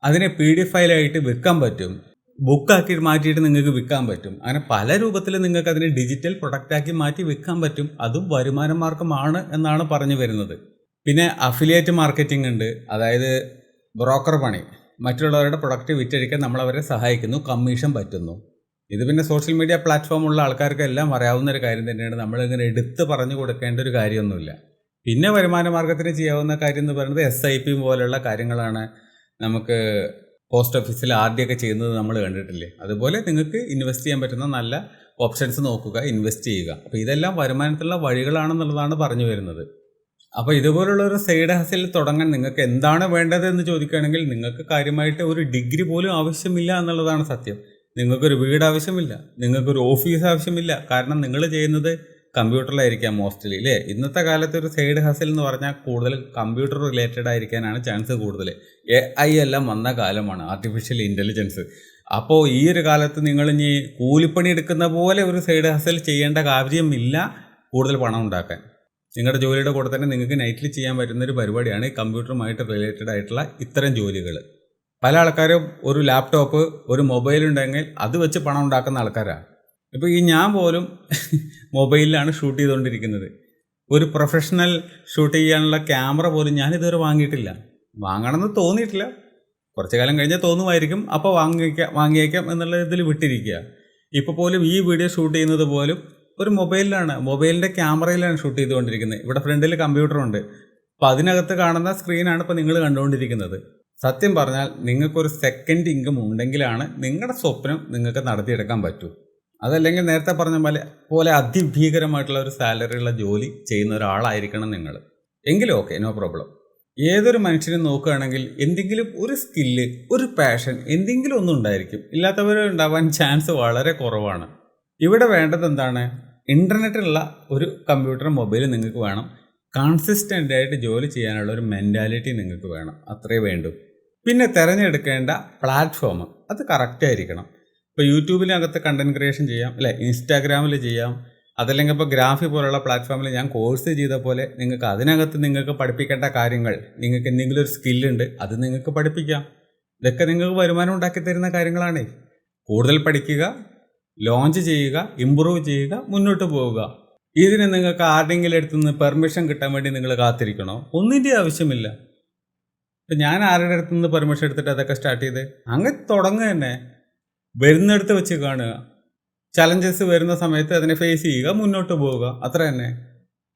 Speaker 1: അതിനെ PDF ഫയലായിട്ട് വിൽക്കാൻ പറ്റും, ബുക്കാക്കി മാറ്റിയിട്ട് നിങ്ങൾക്ക് വിൽക്കാൻ പറ്റും. അങ്ങനെ പല രൂപത്തിൽ നിങ്ങൾക്ക് അതിനെ ഡിജിറ്റൽ പ്രൊഡക്റ്റാക്കി മാറ്റി വിൽക്കാൻ പറ്റും. അതും വരുമാന മാർഗമാണ് എന്നാണ് പറഞ്ഞു വരുന്നത്. പിന്നെ അഫിലിയേറ്റ് മാർക്കറ്റിംഗ് ഉണ്ട്, അതായത് ബ്രോക്കർ പണി. മറ്റുള്ളവരുടെ പ്രൊഡക്റ്റ് വിറ്റഴിക്കാൻ നമ്മളവരെ സഹായിക്കുന്നു, കമ്മീഷൻ പറ്റുന്നു. ഇത് പിന്നെ സോഷ്യൽ മീഡിയ പ്ലാറ്റ്ഫോമുള്ള ആൾക്കാർക്ക് എല്ലാം അറിയാവുന്ന ഒരു കാര്യം തന്നെയാണ്. നമ്മളിങ്ങനെ എടുത്ത് പറഞ്ഞു കൊടുക്കേണ്ട ഒരു കാര്യമൊന്നുമില്ല. പിന്നെ വരുമാന മാർഗത്തിന് ചെയ്യാവുന്ന കാര്യം എന്ന് പറയുന്നത് SIP പോലുള്ള കാര്യങ്ങളാണ്. നമുക്ക് പോസ്റ്റ് ഓഫീസിൽ RD ഒക്കെ ചെയ്യുന്നത് നമ്മൾ കണ്ടിട്ടില്ലേ. അതുപോലെ നിങ്ങൾക്ക് ഇൻവെസ്റ്റ് ചെയ്യാൻ പറ്റുന്ന നല്ല ഓപ്ഷൻസ് നോക്കുക, ഇൻവെസ്റ്റ് ചെയ്യുക. അപ്പോൾ ഇതെല്ലാം വരുമാനത്തിലുള്ള വഴികളാണെന്നുള്ളതാണ് പറഞ്ഞു വരുന്നത്. അപ്പോൾ ഇതുപോലുള്ള ഒരു സൈഡ് ഹസിൽ തുടങ്ങാൻ നിങ്ങൾക്ക് എന്താണ് വേണ്ടത് എന്ന് ചോദിക്കുകയാണെങ്കിൽ നിങ്ങൾക്ക് കാര്യമായിട്ട് ഒരു ഡിഗ്രി പോലും ആവശ്യമില്ല എന്നുള്ളതാണ് സത്യം. നിങ്ങൾക്കൊരു വീട് ആവശ്യമില്ല, നിങ്ങൾക്കൊരു ഓഫീസ് ആവശ്യമില്ല. കാരണം നിങ്ങൾ ചെയ്യുന്നത് കമ്പ്യൂട്ടറിലായിരിക്കാം മോസ്റ്റ്ലി അല്ലേ. ഇന്നത്തെ കാലത്ത് ഒരു സൈഡ് ഹസിൽ എന്ന് പറഞ്ഞാൽ കൂടുതൽ കമ്പ്യൂട്ടർ റിലേറ്റഡ് ആയിരിക്കാനാണ് ചാൻസ് കൂടുതൽ. AI എല്ലാം വന്ന കാലമാണ്, ആർട്ടിഫിഷ്യൽ ഇൻ്റലിജൻസ്. അപ്പോൾ ഈ ഒരു കാലത്ത് നിങ്ങൾ ഇനി കൂലിപ്പണി എടുക്കുന്ന പോലെ ഒരു സൈഡ് ഹസിൽ ചെയ്യേണ്ട കാര്യമില്ല കൂടുതൽ പണം ഉണ്ടാക്കാൻ. നിങ്ങളുടെ ജോലിയുടെ കൂടെ തന്നെ നിങ്ങൾക്ക് നൈറ്റിൽ ചെയ്യാൻ പറ്റുന്നൊരു പരിപാടിയാണ് ഈ കമ്പ്യൂട്ടറുമായിട്ട് റിലേറ്റഡ് ആയിട്ടുള്ള ഇത്തരം ജോലികൾ. പല ആൾക്കാരും ഒരു ലാപ്ടോപ്പ്, ഒരു മൊബൈൽ ഉണ്ടെങ്കിൽ അത് വെച്ച് പണം ഉണ്ടാക്കുന്ന ആൾക്കാരാണ്. ഇപ്പോൾ ഈ ഞാൻ പോലും മൊബൈലിലാണ് ഷൂട്ട് ചെയ്തുകൊണ്ടിരിക്കുന്നത്. ഒരു പ്രൊഫഷണൽ ഷൂട്ട് ചെയ്യാനുള്ള ക്യാമറ പോലും ഞാനിതുവരെ വാങ്ങിയിട്ടില്ല. വാങ്ങണമെന്ന് തോന്നിയിട്ടില്ല, കുറച്ച് കാലം കഴിഞ്ഞാൽ തോന്നുമായിരിക്കും. അപ്പോൾ വാങ്ങിയേക്കാം എന്നുള്ള ഇതിൽ വിട്ടിരിക്കുക. ഇപ്പോൾ പോലും ഈ വീഡിയോ ഷൂട്ട് ചെയ്യുന്നത് പോലും ഒരു മൊബൈലിലാണ്, മൊബൈലിൻ്റെ ക്യാമറയിലാണ് ഷൂട്ട് ചെയ്തുകൊണ്ടിരിക്കുന്നത്. ഇവിടെ ഫ്രണ്ടിൽ കമ്പ്യൂട്ടറുണ്ട്, അപ്പോൾ അതിനകത്ത് കാണുന്ന സ്ക്രീനാണ് ഇപ്പോൾ നിങ്ങൾ കണ്ടുകൊണ്ടിരിക്കുന്നത്. സത്യം പറഞ്ഞാൽ നിങ്ങൾക്കൊരു സെക്കൻഡ് ഇൻകം ഉണ്ടെങ്കിലാണ് നിങ്ങളുടെ സ്വപ്നം നിങ്ങൾക്ക് നടത്തിയെടുക്കാൻ പറ്റൂ. അതല്ലെങ്കിൽ നേരത്തെ പറഞ്ഞ പോലെ അതിഭീകരമായിട്ടുള്ള ഒരു സാലറിയുള്ള ജോലി ചെയ്യുന്ന ഒരാളായിരിക്കണം നിങ്ങൾ. എങ്കിലും ഓക്കെ, നോ പ്രോബ്ലം. ഏതൊരു മനുഷ്യനും നോക്കുകയാണെങ്കിൽ എന്തെങ്കിലും ഒരു സ്കില്ല്, ഒരു പാഷൻ, എന്തെങ്കിലും ഒന്നും ഉണ്ടായിരിക്കും. ഇല്ലാത്തവർ ഉണ്ടാവാൻ ചാൻസ് വളരെ കുറവാണ്. ഇവിടെ വേണ്ടത് എന്താണ്? ഇൻ്റർനെറ്റുള്ള ഒരു കമ്പ്യൂട്ടർ, മൊബൈൽ നിങ്ങൾക്ക് വേണം. കൺസിസ്റ്റൻ്റ് ആയിട്ട് ജോലി ചെയ്യാനുള്ള ഒരു മെൻറ്റാലിറ്റി നിങ്ങൾക്ക് വേണം, അത്രേ വേണ്ടൂ. പിന്നെ തിരഞ്ഞെടുക്കേണ്ട പ്ലാറ്റ്ഫോം അത് കറക്റ്റായിരിക്കണം. ഇപ്പോൾ യൂട്യൂബിനകത്ത് കണ്ടൻറ് ക്രിയേഷൻ ചെയ്യാം അല്ലേ, ഇൻസ്റ്റാഗ്രാമിൽ ചെയ്യാം, അതല്ലെങ്കിൽ ഇപ്പോൾ ഗ്രാഫി പോലുള്ള പ്ലാറ്റ്ഫോമിൽ ഞാൻ കോഴ്സ് ചെയ്ത പോലെ നിങ്ങൾക്ക് അതിനകത്ത് നിങ്ങൾക്ക് പഠിപ്പിക്കേണ്ട കാര്യങ്ങൾ, നിങ്ങൾക്ക് എന്തെങ്കിലും ഒരു സ്കില്ലുണ്ട് അത് നിങ്ങൾക്ക് പഠിപ്പിക്കാം. ഇതൊക്കെ നിങ്ങൾക്ക് വരുമാനം ഉണ്ടാക്കി തരുന്ന കാര്യങ്ങളാണ്. കൂടുതൽ പഠിക്കുക, ലോഞ്ച് ചെയ്യുക, ഇമ്പ്രൂവ് ചെയ്യുക, മുന്നോട്ട് പോവുക. ഇതിന് നിങ്ങൾക്ക് ആരുടെയെങ്കിലും അടുത്തുനിന്ന് പെർമിഷൻ കിട്ടാൻ വേണ്ടി നിങ്ങൾ കാത്തിരിക്കണോ? ഒന്നിൻ്റെ ആവശ്യമില്ല. ഇപ്പം ഞാൻ ആരുടെ അടുത്തുനിന്ന് പെർമിഷൻ എടുത്തിട്ട് അതൊക്കെ സ്റ്റാർട്ട് ചെയ്ത് അങ്ങനെ തുടങ്ങുക തന്നെ. വരുന്നിടത്ത് വെച്ച് കാണുക, ചലഞ്ചസ് വരുന്ന സമയത്ത് അതിനെ ഫേസ് ചെയ്യുക, മുന്നോട്ട് പോവുക, അത്ര തന്നെ.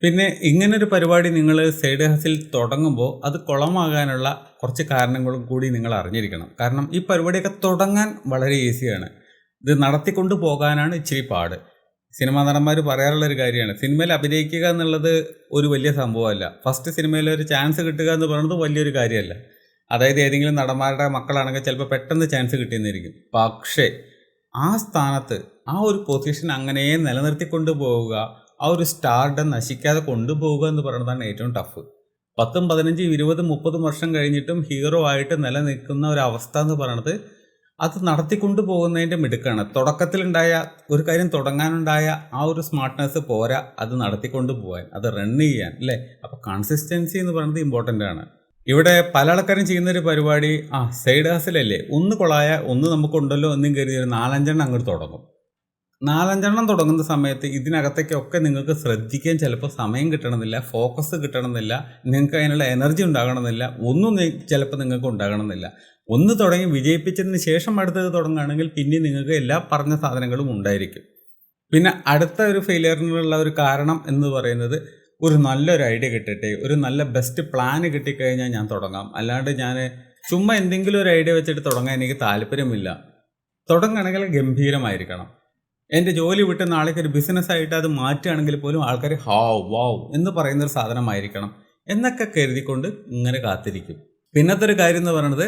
Speaker 1: പിന്നെ ഇങ്ങനൊരു പരിപാടി നിങ്ങൾ സൈഡ് ഹസിൽ തുടങ്ങുമ്പോൾ അത് കുളമാകാനുള്ള കുറച്ച് കാരണങ്ങളും കൂടി നിങ്ങൾ അറിഞ്ഞിരിക്കണം. കാരണം ഈ പരിപാടിയൊക്കെ തുടങ്ങാൻ വളരെ ഈസിയാണ്, ഇത് നടത്തിക്കൊണ്ട് പോകാനാണ് ഇച്ചിരി പാട്. സിനിമാ നടന്മാർ പറയാറുള്ളൊരു കാര്യമാണ്, സിനിമയിൽ അഭിനയിക്കുക എന്നുള്ളത് ഒരു വലിയ സംഭവമല്ല. ഫസ്റ്റ് സിനിമയിൽ ഒരു ചാൻസ് കിട്ടുക എന്ന് പറയുന്നത് വലിയൊരു കാര്യമല്ല. അതായത് ഏതെങ്കിലും നടന്മാരുടെ മക്കളാണെങ്കിൽ ചിലപ്പോൾ പെട്ടെന്ന് ചാൻസ് കിട്ടിയെന്നിരിക്കും. പക്ഷേ ആ സ്ഥാനത്ത് ആ ഒരു പൊസിഷൻ അങ്ങനെ നിലനിർത്തിക്കൊണ്ട് പോവുക, ആ ഒരു സ്റ്റാർഡം നശിക്കാതെ കൊണ്ടുപോവുക എന്ന് പറയുന്നതാണ് ഏറ്റവും ടഫ്. 10, 15, 20, 30 വർഷം കഴിഞ്ഞിട്ടും ഹീറോ ആയിട്ട് നിലനിൽക്കുന്ന ഒരു അവസ്ഥ എന്ന് പറയുന്നത് അത് നടത്തിക്കൊണ്ടു പോകുന്നതിൻ്റെ മിടുക്കാണ്. തുടക്കത്തിലുണ്ടായ ഒരു കാര്യം തുടങ്ങാനുണ്ടായ ആ ഒരു സ്മാർട്ട്നെസ് പോരാ, അത് നടത്തിക്കൊണ്ട് പോകാൻ, അത് റൺ ചെയ്യാൻ അല്ലേ. അപ്പോൾ കൺസിസ്റ്റൻസി എന്ന് പറയുന്നത് ഇമ്പോർട്ടൻ്റ് ആണ്. ഇവിടെ പല ആൾക്കാരും ചെയ്യുന്നൊരു പരിപാടി, സൈഡ് ഹസിലല്ലേ, ഒന്ന് കൊളായ ഒന്ന് നമുക്കുണ്ടല്ലോ എന്നും കരുതി ഒരു 4-5 അങ്ങോട്ട് തുടങ്ങും. 4-5 തുടങ്ങുന്ന സമയത്ത് ഇതിനകത്തേക്കൊക്കെ നിങ്ങൾക്ക് ശ്രദ്ധിക്കാൻ ചിലപ്പോൾ സമയം കിട്ടണമെന്നില്ല, ഫോക്കസ് കിട്ടണമെന്നില്ല, നിങ്ങൾക്ക് അതിനുള്ള എനർജി ഉണ്ടാകണമെന്നില്ല, ഒന്നും ചിലപ്പോൾ നിങ്ങൾക്ക് ഉണ്ടാകണമെന്നില്ല. ഒന്ന് തുടങ്ങി വിജയിപ്പിച്ചതിന് ശേഷം അടുത്തത് തുടങ്ങുകയാണെങ്കിൽ പിന്നെ നിങ്ങൾക്ക് എല്ലാ പറഞ്ഞ സാധനങ്ങളും ഉണ്ടായിരിക്കും. പിന്നെ അടുത്ത ഒരു ഫെയിലിയറിനുള്ള ഒരു കാരണം എന്ന് പറയുന്നത് ഒരു നല്ലൊരു ഐഡിയ കിട്ടട്ടെ, ഒരു നല്ല ബെസ്റ്റ് പ്ലാൻ കിട്ടിക്കഴിഞ്ഞാൽ ഞാൻ തുടങ്ങാം. അല്ലാണ്ട് ഞാൻ ചുമ്മാ എന്തെങ്കിലും ഒരു ഐഡിയ വെച്ചിട്ട് തുടങ്ങാൻ എനിക്ക് താല്പര്യമില്ല. തുടങ്ങുകയാണെങ്കിൽ ഗംഭീരമായിരിക്കണം. എൻ്റെ ജോലി വിട്ട് നാളേക്ക് ഒരു ബിസിനസ്സായിട്ട് അത് മാറ്റുകയാണെങ്കിൽ പോലും ആൾക്കാർ ഹാവ് വാവ് എന്ന് പറയുന്നൊരു സാധനമായിരിക്കണം. എന്നൊക്കെ കരുതിക്കൊണ്ട് ഇങ്ങനെ കാത്തിരിക്കും. പിന്നത്തെ ഒരു കാര്യം എന്ന് പറയുന്നത്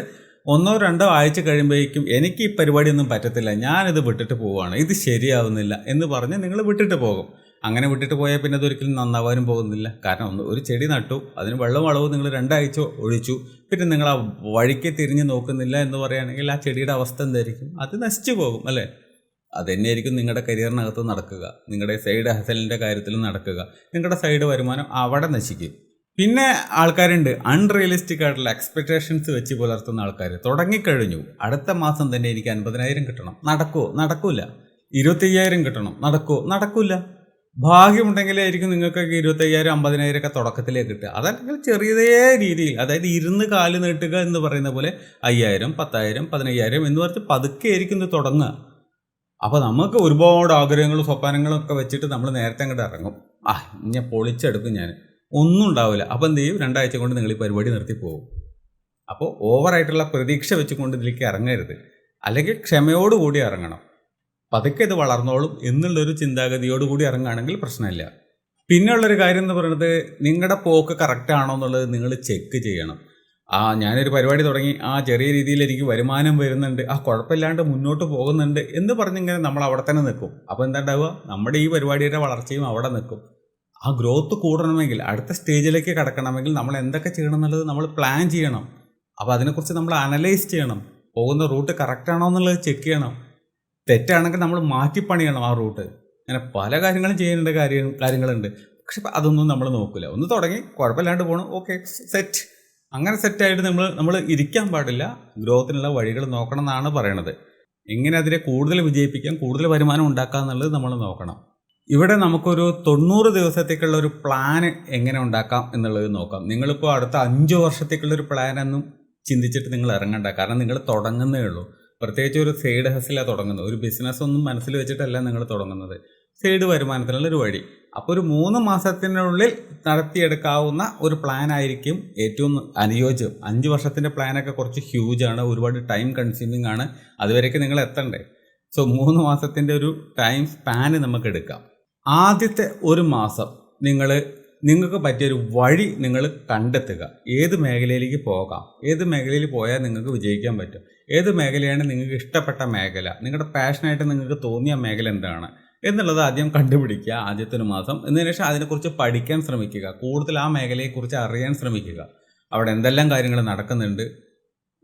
Speaker 1: 1-2 ആഴ്ച കഴിയുമ്പോഴേക്കും എനിക്ക് ഈ പരിപാടിയൊന്നും പറ്റത്തില്ല, ഞാനിത് വിട്ടിട്ട് പോവുകയാണ്, ഇത് ശരിയാവുന്നില്ല എന്ന് പറഞ്ഞ് നിങ്ങൾ വിട്ടിട്ട് പോകും. അങ്ങനെ വിട്ടിട്ട് പോയാൽ പിന്നെ അതൊരിക്കലും നന്നാവാനും പോകുന്നില്ല. കാരണം ഒരു ചെടി നട്ടു, അതിന് വെള്ളം വളവും നിങ്ങൾ 2 ആഴ്ച ഒഴിച്ചു, പിന്നെ നിങ്ങൾ ആ വഴിക്ക് തിരിഞ്ഞ് നോക്കുന്നില്ല എന്ന് പറയുകയാണെങ്കിൽ ആ ചെടിയുടെ അവസ്ഥ എന്തായിരിക്കും? അത് നശിച്ചു പോകും അല്ലേ? അതുതന്നെയായിരിക്കും നിങ്ങളുടെ കരിയറിനകത്ത് നടക്കുക, നിങ്ങളുടെ സൈഡ് ഹസലിൻ്റെ കാര്യത്തിലും നടക്കുക. നിങ്ങളുടെ സൈഡ് വരുമാനം അവിടെ നശിക്കും. പിന്നെ ആൾക്കാരുണ്ട് അൺറിയലിസ്റ്റിക് ആയിട്ടുള്ള എക്സ്പെക്റ്റേഷൻസ് വെച്ച് പുലർത്തുന്ന ആൾക്കാർ. തുടങ്ങിക്കഴിഞ്ഞു, അടുത്ത മാസം തന്നെ എനിക്ക് 50,000 കിട്ടണം, നടക്കുമോ? നടക്കൂല. 25,000 കിട്ടണം, നടക്കുമോ? നടക്കൂല. ഭാഗ്യമുണ്ടെങ്കിലായിരിക്കും നിങ്ങൾക്ക് 25,000 50,000 ഒക്കെ തുടക്കത്തിലേക്ക് കിട്ടുക. അതല്ലെങ്കിൽ ചെറിയ രീതിയിൽ, അതായത് ഇരുന്ന് കാല് നീട്ടുക എന്ന് പറയുന്ന പോലെ 5,000 10,000 15,000 എന്ന് പറഞ്ഞ് പതുക്കെ ആയിരിക്കും ഇത് തുടങ്ങുക. അപ്പോൾ നമുക്ക് ഒരുപാട് ആഗ്രഹങ്ങളും സ്വപ്നങ്ങളും ഒക്കെ വെച്ചിട്ട് നമ്മൾ നേരത്തെ അങ്ങോട്ട് ഇറങ്ങും. ഇനി പൊളിച്ചെടുക്കും ഞാൻ, ഒന്നും ഉണ്ടാവില്ല. അപ്പോൾ എന്ത് ചെയ്യും? 2 ആഴ്ച കൊണ്ട് നിങ്ങൾ ഈ പരിപാടി നിർത്തി പോകും. അപ്പോൾ ഓവറായിട്ടുള്ള പ്രതീക്ഷ വെച്ചുകൊണ്ട് ഇതിലേക്ക് ഇറങ്ങരുത്, അല്ലെങ്കിൽ ക്ഷമയോടുകൂടി ഇറങ്ങണം. പതുക്കെ ഇത് വളർന്നോളും എന്നുള്ളൊരു ചിന്താഗതിയോടുകൂടി ഇറങ്ങുകയാണെങ്കിൽ പ്രശ്നമില്ല. പിന്നെയുള്ളൊരു കാര്യം എന്ന് പറയുന്നത്, നിങ്ങളുടെ പോക്ക് കറക്റ്റ് ആണോ എന്നുള്ളത് നിങ്ങൾ ചെക്ക് ചെയ്യണം. ഞാനൊരു പരിപാടി തുടങ്ങി, ചെറിയ രീതിയിൽ എനിക്ക് വരുമാനം വരുന്നുണ്ട്, കുഴപ്പമില്ലാണ്ട് മുന്നോട്ട് പോകുന്നുണ്ട് എന്ന് പറഞ്ഞിങ്ങനെ നമ്മൾ അവിടെ തന്നെ നിൽക്കും. അപ്പോൾ എന്താ ഉണ്ടാവുക? നമ്മുടെ ഈ പരിപാടിയുടെ വളർച്ചയും അവിടെ നിൽക്കും. ആ ഗ്രോത്ത് കൂടണമെങ്കിൽ, അടുത്ത സ്റ്റേജിലേക്ക് കടക്കണമെങ്കിൽ നമ്മൾ എന്തൊക്കെ ചെയ്യണം എന്നുള്ളത് നമ്മൾ പ്ലാൻ ചെയ്യണം. അപ്പോൾ അതിനെക്കുറിച്ച് നമ്മൾ അനലൈസ് ചെയ്യണം. പോകുന്ന റൂട്ട് കറക്റ്റാണോ എന്നുള്ളത് ചെക്ക് ചെയ്യണം. തെറ്റാണെങ്കിൽ നമ്മൾ മാറ്റിപ്പണിയണം ആ റൂട്ട്. അങ്ങനെ പല കാര്യങ്ങളും ചെയ്യേണ്ട കാര്യങ്ങളുണ്ട്. പക്ഷെ അതൊന്നും നമ്മൾ നോക്കില്ല. ഒന്ന് തുടങ്ങി കുഴപ്പമില്ലാണ്ട് പോകണം, ഓക്കെ സെറ്റ്. അങ്ങനെ സെറ്റായിട്ട് നമ്മൾ ഇരിക്കാൻ പാടില്ല. ഗ്രോത്തിനുള്ള വഴികൾ നോക്കണം എന്നാണ് പറയണത്. എങ്ങനെ അതിനെ കൂടുതൽ വിജയിപ്പിക്കാം, കൂടുതൽ വരുമാനം ഉണ്ടാക്കാം എന്നുള്ളത് നമ്മൾ നോക്കണം. ഇവിടെ നമുക്കൊരു 90 ദിവസത്തേക്കുള്ള ഒരു പ്ലാൻ എങ്ങനെ ഉണ്ടാക്കാം എന്നുള്ളത് നോക്കാം. നിങ്ങളിപ്പോൾ അടുത്ത 5 വർഷത്തേക്കുള്ളൊരു പ്ലാനൊന്നും ചിന്തിച്ചിട്ട് നിങ്ങൾ ഇറങ്ങണ്ട. കാരണം നിങ്ങൾ തുടങ്ങുന്നേ ഉള്ളൂ. പ്രത്യേകിച്ച് ഒരു സൈഡ് ഹസിലാണ് തുടങ്ങുന്നത്. ഒരു ബിസിനസ് ഒന്നും മനസ്സിൽ വെച്ചിട്ടല്ല നിങ്ങൾ തുടങ്ങുന്നത്, സൈഡ് വരുമാനത്തിനുള്ളൊരു വഴി. അപ്പോൾ ഒരു 3 മാസത്തിനുള്ളിൽ നടത്തിയെടുക്കാവുന്ന ഒരു പ്ലാൻ ആയിരിക്കും ഏറ്റവും അനുയോജ്യം. 5 വർഷത്തിൻ്റെ പ്ലാനൊക്കെ കുറച്ച് ഹ്യൂജാണ്, ഒരുപാട് ടൈം കൺസ്യൂമിങ് ആണ്. അതുവരേക്ക് നിങ്ങൾ എത്തണ്ടേ. 3 മാസത്തിൻ്റെ ഒരു ടൈം സ്പാന് നമുക്ക് എടുക്കാം. ആദ്യത്തെ 1 മാസം നിങ്ങൾക്ക് പറ്റിയൊരു വഴി നിങ്ങൾ കണ്ടെത്തുക. ഏത് മേഖലയിലേക്ക് പോകാം, ഏത് മേഖലയിൽ പോയാൽ നിങ്ങൾക്ക് വിജയിക്കാൻ പറ്റും, ഏത് മേഖലയാണ് നിങ്ങൾക്ക് ഇഷ്ടപ്പെട്ട മേഖല, നിങ്ങളുടെ പാഷനായിട്ട് നിങ്ങൾക്ക് തോന്നിയ മേഖല എന്താണ് എന്നുള്ളത് ആദ്യം കണ്ടുപിടിക്കുക ആദ്യത്തെ 1 മാസം. എന്നതിന് ശേഷം അതിനെക്കുറിച്ച് പഠിക്കാൻ ശ്രമിക്കുക, കൂടുതൽ ആ മേഖലയെക്കുറിച്ച് അറിയാൻ ശ്രമിക്കുക. അവിടെ എന്തെല്ലാം കാര്യങ്ങൾ നടക്കുന്നുണ്ട്,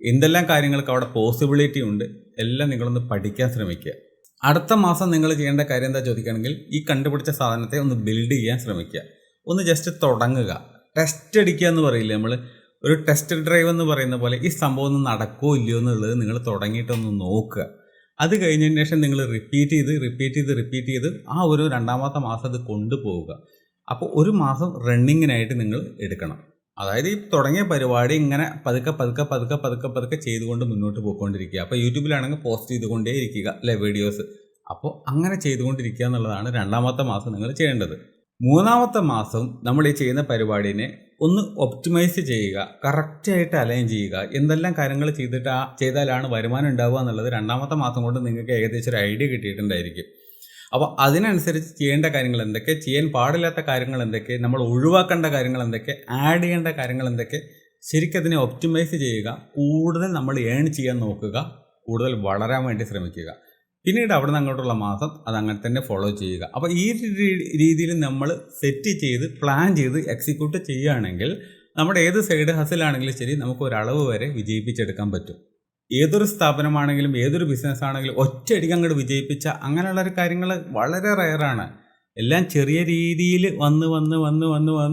Speaker 1: എന്തെല്ലാം കാര്യങ്ങൾക്ക് അവിടെ പോസിബിലിറ്റി ഉണ്ട്, എല്ലാം നിങ്ങളൊന്ന് പഠിക്കാൻ ശ്രമിക്കുക. അടുത്ത മാസം നിങ്ങൾ ചെയ്യേണ്ട കാര്യം എന്താ ചോദിക്കുകയാണെങ്കിൽ, ഈ കണ്ടുപിടിച്ച സാധനത്തെ ഒന്ന് ബിൽഡ് ചെയ്യാൻ ശ്രമിക്കുക. ഒന്ന് ജസ്റ്റ് തുടങ്ങുക. ടെസ്റ്റ് അടിക്കുക എന്ന് പറയില്ലേ നമ്മൾ, ഒരു ടെസ്റ്റ് ഡ്രൈവ് എന്ന് പറയുന്ന പോലെ ഈ സംഭവം ഒന്ന് നടക്കുമോ ഇല്ലയോ എന്നുള്ളത് നിങ്ങൾ തുടങ്ങിയിട്ടൊന്ന് നോക്കുക. അത് കഴിഞ്ഞതിന് ശേഷം നിങ്ങൾ റിപ്പീറ്റ് ചെയ്ത് ആ ഒരു 2ാമത്തെ മാസം അത് കൊണ്ടുപോവുക. അപ്പോൾ 1 മാസം റണ്ണിങ്ങിനായിട്ട് നിങ്ങൾ എടുക്കണം. അതായത് ഈ തുടങ്ങിയ പരിപാടി ഇങ്ങനെ പതുക്കെ ചെയ്തുകൊണ്ട് മുന്നോട്ട് പോയിക്കൊണ്ടിരിക്കുക. അപ്പോൾ യൂട്യൂബിലാണെങ്കിൽ പോസ്റ്റ് ചെയ്തുകൊണ്ടേ ഇരിക്കുക അല്ലേ, വീഡിയോസ്. അപ്പോൾ അങ്ങനെ ചെയ്തുകൊണ്ടിരിക്കുക എന്നുള്ളതാണ് 2ാമത്തെ മാസം നിങ്ങൾ ചെയ്യേണ്ടത്. 3ാമത്തെ മാസം നമ്മൾ ഈ ചെയ്യുന്ന പരിപാടിനെ ഒന്ന് ഒപ്റ്റിമൈസ് ചെയ്യുക, കറക്റ്റായിട്ട് അലൈൻ ചെയ്യുക. എന്തെല്ലാം കാര്യങ്ങൾ ചെയ്താലാണ് വരുമാനം ഉണ്ടാവുക എന്നുള്ളത് 2ാമത്തെ മാസം കൊണ്ട് നിങ്ങൾക്ക് ഏകദേശം ഒരു ഐഡിയ കിട്ടിയിട്ടുണ്ടായിരിക്കും. അപ്പോൾ അതിനനുസരിച്ച് ചെയ്യേണ്ട കാര്യങ്ങൾ എന്തൊക്കെ, ചെയ്യാൻ പാടില്ലാത്ത കാര്യങ്ങൾ എന്തൊക്കെ, നമ്മൾ ഒഴിവാക്കേണ്ട കാര്യങ്ങൾ എന്തൊക്കെ, ആഡ് ചെയ്യേണ്ട കാര്യങ്ങൾ എന്തൊക്കെ, ശരിക്കും അതിനെ ഒപ്റ്റിമൈസ് ചെയ്യുക. കൂടുതൽ നമ്മൾ ഏൺ ചെയ്യാൻ നോക്കുക, കൂടുതൽ വളരാൻ വേണ്ടി ശ്രമിക്കുക. പിന്നീട് അവിടെ നിന്ന് അങ്ങോട്ടുള്ള മാസം അതങ്ങനെ തന്നെ ഫോളോ ചെയ്യുക. അപ്പോൾ ഈ രീതിയിൽ നമ്മൾ സെറ്റ് ചെയ്ത് പ്ലാൻ ചെയ്ത് എക്സിക്യൂട്ട് ചെയ്യുകയാണെങ്കിൽ നമ്മുടെ ഏത് സൈഡ് ഹസിലാണെങ്കിലും ശരി നമുക്ക് ഒരളവ് വരെ വിജയിപ്പിച്ചെടുക്കാൻ പറ്റും. ഏതൊരു സ്ഥാപനമാണെങ്കിലും ഏതൊരു ബിസിനസ് ആണെങ്കിലും ഒറ്റയടിക്ക് അങ്ങോട്ട് വിജയിപ്പിച്ച അങ്ങനെയുള്ളൊരു കാര്യങ്ങൾ വളരെ റയറാണ്. എല്ലാം ചെറിയ രീതിയിൽ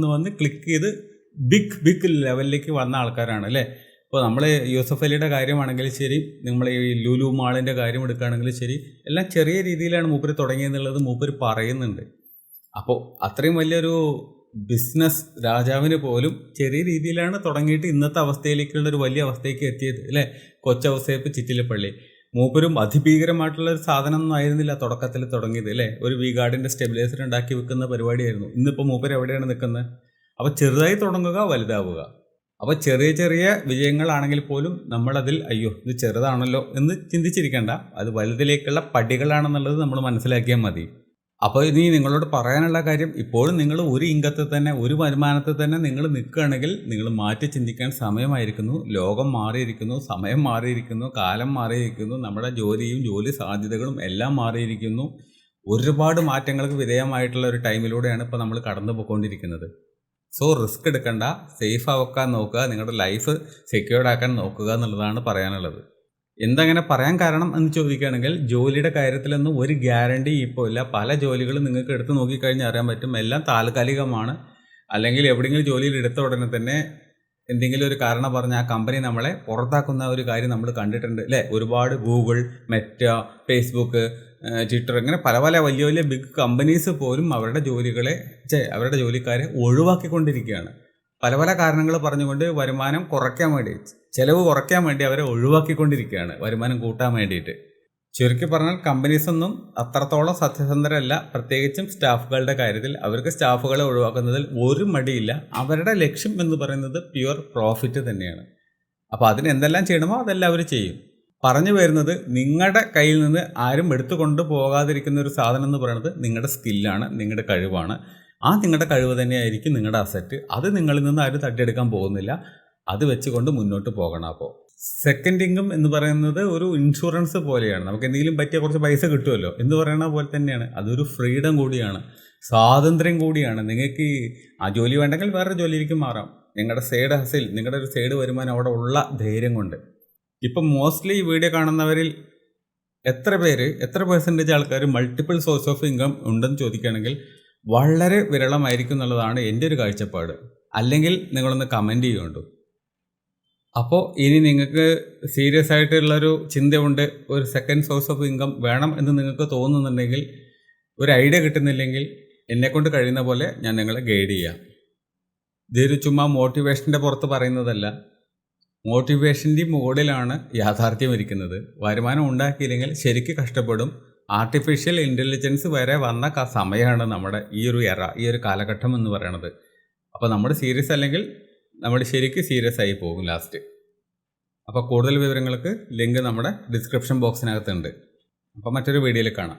Speaker 1: വന്ന് ക്ലിക്ക് ചെയ്ത് ബിഗ് ലെവലിലേക്ക് വന്ന ആൾക്കാരാണ് അല്ലേ. ഇപ്പോൾ നമ്മൾ യൂസഫ് അലിയുടെ കാര്യമാണെങ്കിലും ശരി, നമ്മൾ ഈ ലുലു മാളിൻ്റെ കാര്യം എടുക്കുകയാണെങ്കിലും ശരി, എല്ലാം ചെറിയ രീതിയിലാണ് മൂപ്പര് തുടങ്ങിയെന്നുള്ളത് മൂപ്പര് പറയുന്നുണ്ട്. അപ്പോൾ അത്രയും വലിയൊരു ബിസിനസ് രാജാവിന് പോലും ചെറിയ രീതിയിലാണ് തുടങ്ങിയിട്ട് ഇന്നത്തെ അവസ്ഥയിലേക്കുള്ളൊരു വലിയ അവസ്ഥയ്ക്ക് എത്തിയത് അല്ലേ. കൊച്ചൗസേപ്പ് ചിറ്റിലപ്പള്ളി മൂപ്പരും അതിഭീകരമായിട്ടുള്ളൊരു സാധനം ഒന്നും ആയിരുന്നില്ല തുടക്കത്തിൽ തുടങ്ങിയത് അല്ലേ. ഒരു വി ഗാർഡിൻ്റെ സ്റ്റെബിലൈസർ ഉണ്ടാക്കി വെക്കുന്ന പരിപാടിയായിരുന്നു. ഇന്നിപ്പോൾ മൂപ്പര് എവിടെയാണ് നിൽക്കുന്നത്? അപ്പോൾ ചെറുതായി തുടങ്ങുക, വലുതാവുക. അപ്പോൾ ചെറിയ വിജയങ്ങളാണെങ്കിൽ പോലും നമ്മളതിൽ അയ്യോ ഇത് ചെറുതാണല്ലോ എന്ന് ചിന്തിച്ചിരിക്കേണ്ട, അത് വലുതിലേക്കുള്ള പടികളാണെന്നുള്ളത് നമ്മൾ മനസ്സിലാക്കിയാൽ മതി. അപ്പോൾ ഇനി നിങ്ങളോട് പറയാനുള്ള കാര്യം, ഇപ്പോഴും നിങ്ങൾ ഒരു ഇൻകത്തിൽ തന്നെ, ഒരു വരുമാനത്തിൽ തന്നെ നിങ്ങൾ നിൽക്കുകയാണെങ്കിൽ നിങ്ങൾ മാറ്റി ചിന്തിക്കാൻ സമയമായിരിക്കുന്നു. ലോകം മാറിയിരിക്കുന്നു, സമയം മാറിയിരിക്കുന്നു, കാലം മാറിയിരിക്കുന്നു, നമ്മുടെ ജോലിയും ജോലി സാധ്യതകളും എല്ലാം മാറിയിരിക്കുന്നു. ഒരുപാട് മാറ്റങ്ങൾക്ക് വിധേയമായിട്ടുള്ള ഒരു ടൈമിലൂടെയാണ് ഇപ്പോൾ നമ്മൾ കടന്നു പോയിക്കൊണ്ടിരിക്കുന്നത്. സോ റിസ്ക് എടുക്കണ്ട, സേഫ് ആക്കാൻ നോക്കുക, നിങ്ങളുടെ ലൈഫ് സെക്യൂർഡ് ആക്കാൻ നോക്കുക എന്നുള്ളതാണ് പറയാനുള്ളത്. എന്തങ്ങനെ പറയാൻ കാരണം എന്ന് ചോദിക്കുകയാണെങ്കിൽ, ജോലിയുടെ കാര്യത്തിലൊന്നും ഒരു ഗ്യാരണ്ടി ഇപ്പോൾ ഇല്ല. പല ജോലികളും നിങ്ങൾക്ക് എടുത്ത് നോക്കിക്കഴിഞ്ഞാൽ അറിയാൻ പറ്റും, എല്ലാം താൽക്കാലികമാണ്. അല്ലെങ്കിൽ എവിടെയെങ്കിലും ജോലിയിൽ എടുത്ത ഉടനെ തന്നെ എന്തെങ്കിലും ഒരു കാരണം പറഞ്ഞ് ആ കമ്പനി നമ്മളെ പുറത്താക്കുന്ന ഒരു കാര്യം നമ്മൾ കണ്ടിട്ടുണ്ട് അല്ലേ. ഒരുപാട് ഗൂഗിൾ, മെറ്റ, ഫേസ്ബുക്ക്, ട്വിറ്റർ, ഇങ്ങനെ പല പല വലിയ വലിയ ബിഗ് കമ്പനീസ് പോലും അവരുടെ ജോലിക്കാരെ ഒഴിവാക്കിക്കൊണ്ടിരിക്കുകയാണ്. പല പല കാരണങ്ങൾ പറഞ്ഞുകൊണ്ട് വരുമാനം കുറയ്ക്കാൻ വേണ്ടി, ചിലവ് കുറയ്ക്കാൻ വേണ്ടി അവരെ ഒഴിവാക്കിക്കൊണ്ടിരിക്കുകയാണ്, വരുമാനം കൂട്ടാൻ വേണ്ടിയിട്ട്. ചുരുക്കി പറഞ്ഞാൽ കമ്പനീസൊന്നും അത്രത്തോളം സത്യസന്ധരല്ല, പ്രത്യേകിച്ചും സ്റ്റാഫുകളുടെ കാര്യത്തിൽ. അവർക്ക് സ്റ്റാഫുകളെ ഒഴിവാക്കുന്നതിൽ ഒരു മടിയില്ല. അവരുടെ ലക്ഷ്യം എന്ന് പറയുന്നത് പ്യുവർ പ്രോഫിറ്റ് തന്നെയാണ്. അപ്പോൾ അതിന് എന്തെല്ലാം ചെയ്യണമോ അതെല്ലാം അവർ ചെയ്യും. പറഞ്ഞു വരുന്നത്, നിങ്ങളുടെ കയ്യിൽ നിന്ന് ആരും എടുത്തുകൊണ്ട് പോകാതിരിക്കുന്ന ഒരു സാധനം എന്ന് പറയുന്നത് നിങ്ങളുടെ സ്കില്ലാണ്, നിങ്ങളുടെ കഴിവാണ്. ആ നിങ്ങളുടെ കഴിവ് തന്നെയായിരിക്കും നിങ്ങളുടെ അസറ്റ്. അത് നിങ്ങളിൽ നിന്ന് ആരും തട്ടിയെടുക്കാൻ പോകുന്നില്ല. അത് വെച്ചുകൊണ്ട് മുന്നോട്ട് പോകണം. അപ്പോൾ സെക്കൻഡ് ഇൻകം എന്ന് പറയുന്നത് ഒരു ഇൻഷുറൻസ് പോലെയാണ്. നമുക്ക് എന്തെങ്കിലും പറ്റിയ കുറച്ച് പൈസ കിട്ടുമല്ലോ എന്ന് പറയുന്ന പോലെ തന്നെയാണ്. അതൊരു ഫ്രീഡം കൂടിയാണ്, സ്വാതന്ത്ര്യം കൂടിയാണ്. നിങ്ങൾക്ക് ആ ജോലി വേണ്ടെങ്കിൽ വേറെ ജോലിയിലേക്ക് മാറാം. നിങ്ങളുടെ സൈഡ് ഹസിൽ, നിങ്ങളുടെ ഒരു സൈഡ് വരുമാനം അവിടെ ഉള്ള ധൈര്യം കൊണ്ട്. ഇപ്പം മോസ്റ്റ്ലി ഈ വീഡിയോ കാണുന്നവരിൽ എത്ര പെർസെൻറ്റേജ് ആൾക്കാർ മൾട്ടിപ്പിൾ സോഴ്സ് ഓഫ് ഇൻകം ഉണ്ടെന്ന് ചോദിക്കുകയാണെങ്കിൽ വളരെ വിരളമായിരിക്കും എന്നുള്ളതാണ് എൻ്റെ ഒരു കാഴ്ചപ്പാട്. അല്ലെങ്കിൽ നിങ്ങളൊന്ന് കമൻറ്റ് ചെയ്യുന്നുണ്ടോ. അപ്പോൾ ഇനി നിങ്ങൾക്ക് സീരിയസ് ആയിട്ടുള്ളൊരു ചിന്തയുണ്ട്, ഒരു സെക്കൻഡ് സോഴ്സ് ഓഫ് ഇൻകം വേണം എന്ന് നിങ്ങൾക്ക് തോന്നുന്നുണ്ടെങ്കിൽ, ഒരു ഐഡിയ കിട്ടുന്നില്ലെങ്കിൽ എന്നെക്കൊണ്ട് കഴിയുന്ന പോലെ ഞാൻ നിങ്ങളെ ഗൈഡ് ചെയ്യാം. ഇതൊരു ചുമ്മാ മോട്ടിവേഷൻ്റെ പുറത്ത് പറയുന്നതല്ല. മോട്ടിവേഷൻ്റെ മുകളിലാണ് യാഥാർത്ഥ്യം ഇരിക്കുന്നത്. വരുമാനം ഉണ്ടാക്കിയില്ലെങ്കിൽ ശരിക്കും കഷ്ടപ്പെടും. ആർട്ടിഫിഷ്യൽ ഇൻ്റലിജൻസ് വരെ വന്ന സമയമാണ് നമ്മുടെ ഈ ഒരു കാലഘട്ടം എന്ന് പറയുന്നത്. അപ്പോൾ നമ്മൾ സീരിയസ് അല്ലെങ്കിൽ നമ്മൾ ശരിക്കും സീരിയസ് ആയി പോകും ലാസ്റ്റ്. അപ്പോൾ കൂടുതൽ വിവരങ്ങൾക്ക് ലിങ്ക് നമ്മുടെ ഡിസ്ക്രിപ്ഷൻ ബോക്സിനകത്തുണ്ട്. അപ്പോൾ മറ്റൊരു വീഡിയോയിൽ കാണാം.